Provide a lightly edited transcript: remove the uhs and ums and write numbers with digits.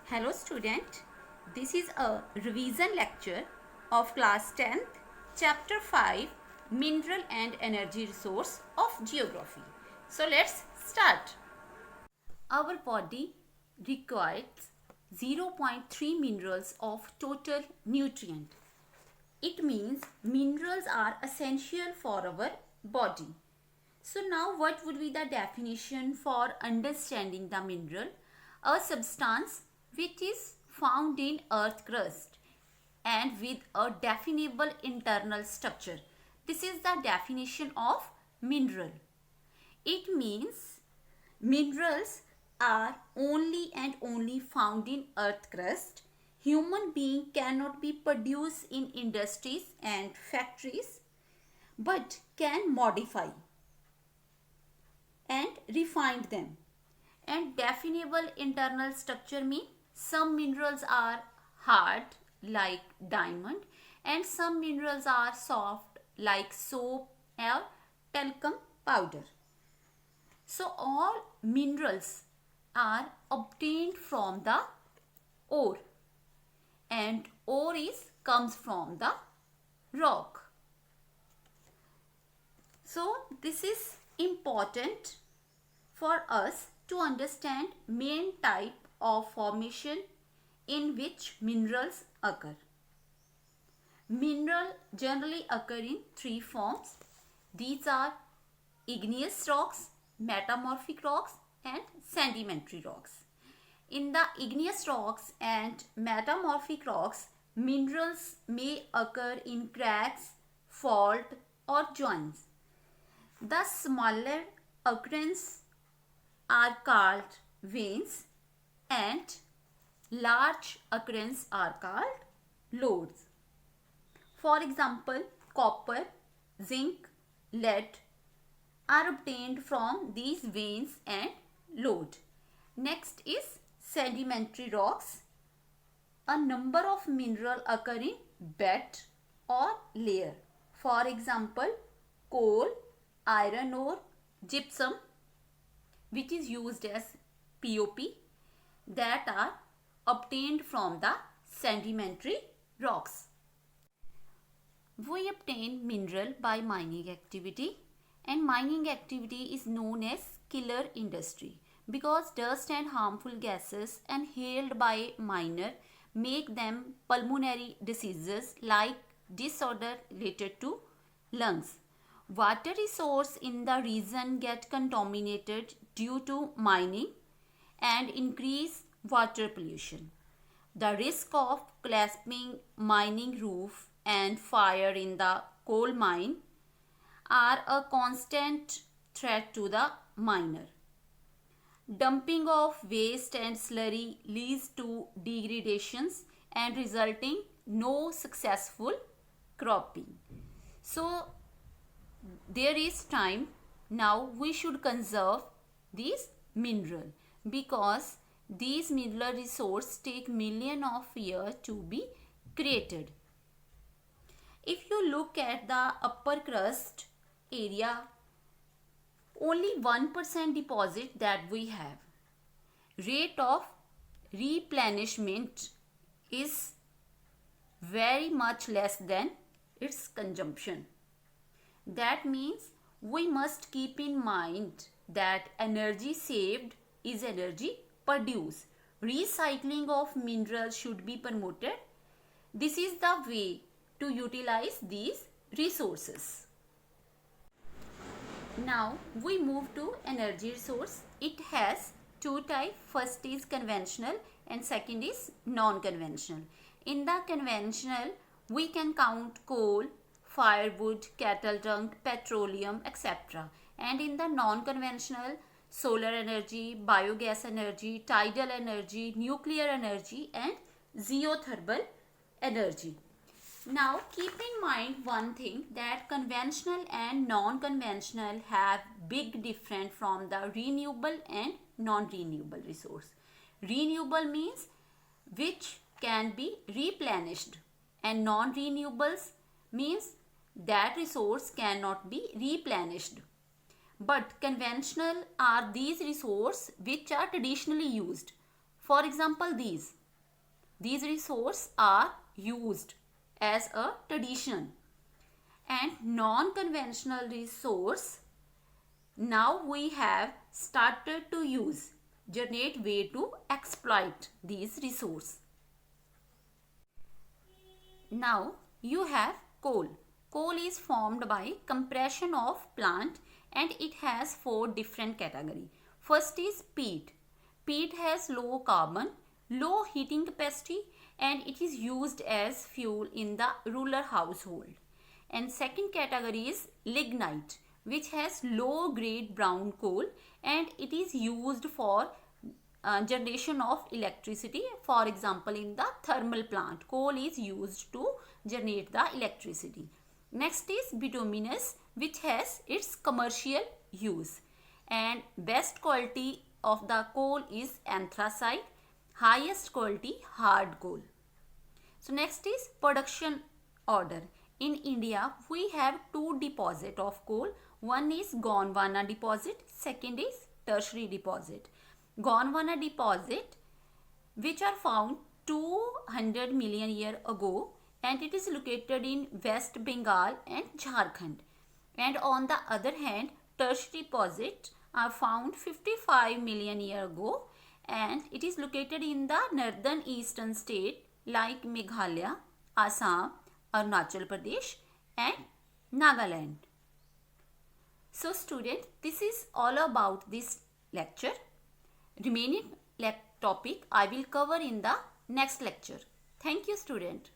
Hello student, this is a revision lecture of class 10th, chapter 5, Mineral and Energy Resource of Geography. So let's start. Our body requires 0.3 minerals of total nutrient. It means minerals are essential for our body. So now what would be the definition for understanding the mineral? A substance which is found in earth crust and with a definable internal structure. This is the definition of mineral. It means minerals are only and only found in earth crust. Human being cannot be produced in industries and factories but can modify and refine them. And definable internal structure means some minerals are hard like diamond and some minerals are soft like soap or talcum powder. So all minerals are obtained from the ore, and ore comes from the rock. So this is important for us to understand main type of formation in which minerals occur. Mineral generally occur in three forms. These are igneous rocks, metamorphic rocks and sedimentary rocks. In the igneous rocks and metamorphic rocks, minerals may occur in cracks, fault or joints. The smaller occurrences are called veins and large occurrences are called lodes. For example, copper, zinc, lead are obtained from these veins and lode. Next is sedimentary rocks. A number of minerals occur in bed or layer. For example, coal, iron ore, gypsum, which is used as POP, that are obtained from the sedimentary rocks. We obtain mineral by mining activity, and mining activity is known as killer industry because dust and harmful gases inhaled by miner make them pulmonary diseases like disorder related to lungs. Water resource in the region get contaminated due to mining and increase water pollution. The risk of collapsing mining roof and fire in the coal mine are a constant threat to the miner. Dumping of waste and slurry leads to degradations and resulting no successful cropping. So there is time now we should conserve these mineral because these mineral resources take millions of years to be created. If you look at the upper crust area, only 1% deposit that we have. Rate of replenishment is very much less than its consumption. That means we must keep in mind that energy saved is energy produced. Recycling of minerals should be promoted. This is the way to utilize these resources. Now we move to energy resource. It has two types. First is conventional and second is non-conventional. In the conventional, we can count coal, firewood, cattle dung, petroleum, etc. And in the non-conventional, solar energy, biogas energy, tidal energy, nuclear energy and geothermal energy. Now keep in mind one thing, that conventional and non-conventional have big difference from the renewable and non-renewable resource. Renewable means which can be replenished and non-renewables means that resource cannot be replenished. But conventional are these resources which are traditionally used. For example, these These resources are used as a tradition. And non-conventional resource, now we have started to use generate way to exploit these resources. Now you have coal. Coal is formed by compression of plant and it has 4 different categories. First is peat. Peat has low carbon, low heating capacity and it is used as fuel in the rural household. And second category is lignite, which has low grade brown coal and it is used for generation of electricity. For example, in the thermal plant, coal is used to generate the electricity. Next is bituminous, which has its commercial use. And best quality of the coal is anthracite, highest quality hard coal. So next is production order. In India, we have 2 deposits of coal. One is Gondwana deposit, second is tertiary deposit. Gondwana deposit, which are found 200 million years ago, and it is located in West Bengal and Jharkhand. And on the other hand, tertiary deposit are found 55 million years ago, and it is located in the northern eastern state like Meghalaya, Assam, Arunachal Pradesh and Nagaland. So student, this is all about this lecture. Remaining topic I will cover in the next lecture. Thank you student.